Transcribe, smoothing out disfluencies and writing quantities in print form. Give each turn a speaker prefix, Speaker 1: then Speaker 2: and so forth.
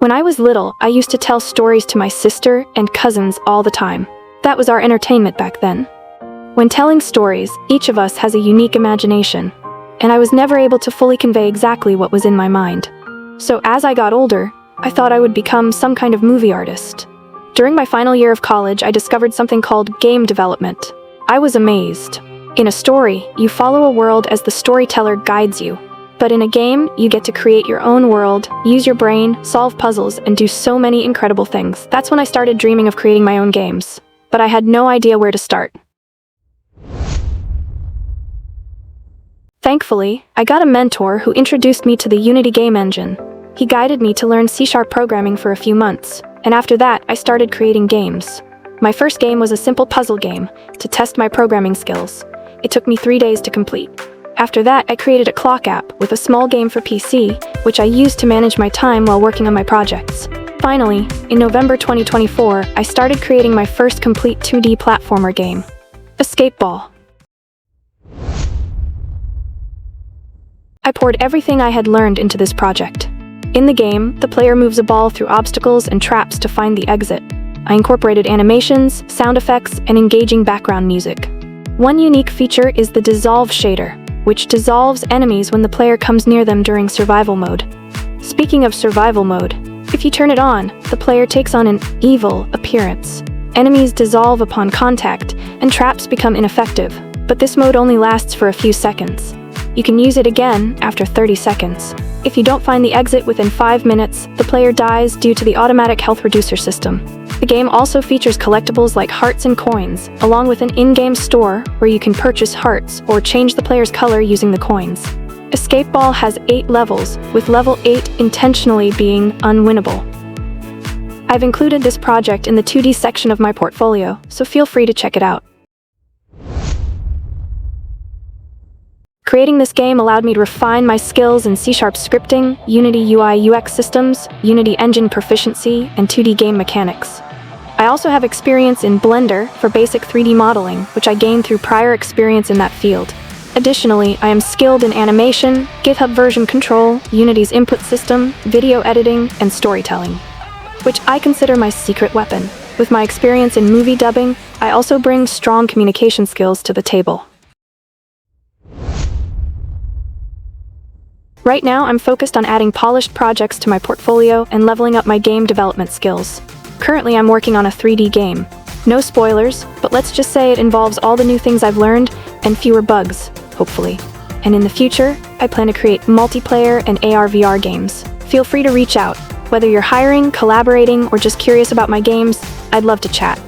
Speaker 1: When I was little, I used to tell stories to my sister and cousins all the time. That was our entertainment back then. When telling stories, each of us has a unique imagination, and I was never able to fully convey exactly what was in my mind. So as I got older, I thought I would become some kind of movie artist. During my final year of college, I discovered something called game development. I was amazed. In a story, you follow a world as the storyteller guides you. But in a game, you get to create your own world, use your brain, solve puzzles, and do so many incredible things. That's when I started dreaming of creating my own games. But I had no idea where to start. Thankfully, I got a mentor who introduced me to the Unity game engine. He guided me to learn C# programming for a few months, and after that, I started creating games. My first game was a simple puzzle game to test my programming skills. It took me 3 days to complete. After that, I created a clock app with a small game for PC, which I used to manage my time while working on my projects. Finally, in November 2024, I started creating my first complete 2D platformer game, Escape Ball. I poured everything I had learned into this project. In the game, the player moves a ball through obstacles and traps to find the exit. I incorporated animations, sound effects, and engaging background music. One unique feature is the Dissolve shader, which dissolves enemies when the player comes near them during survival mode. Speaking of survival mode, if you turn it on, the player takes on an evil appearance. Enemies dissolve upon contact, and traps become ineffective, but this mode only lasts for a few seconds. You can use it again after 30 seconds. If you don't find the exit within 5 minutes, the player dies due to the automatic health reducer system. The game also features collectibles like hearts and coins, along with an in-game store where you can purchase hearts or change the player's color using the coins. Escape Ball has 8 levels, with level 8 intentionally being unwinnable. I've included this project in the 2D section of my portfolio, so feel free to check it out. Creating this game allowed me to refine my skills in C# scripting, Unity UI/UX systems, Unity engine proficiency, and 2D game mechanics. I also have experience in Blender for basic 3D modeling, which I gained through prior experience in that field. Additionally, I am skilled in animation, GitHub version control, Unity's input system, video editing, and storytelling, which I consider my secret weapon. With my experience in movie dubbing, I also bring strong communication skills to the table. Right now, I'm focused on adding polished projects to my portfolio and leveling up my game development skills. Currently, I'm working on a 3D game. No spoilers, but let's just say it involves all the new things I've learned and fewer bugs, hopefully. And in the future, I plan to create multiplayer and AR/VR games. Feel free to reach out. Whether you're hiring, collaborating, or just curious about my games, I'd love to chat.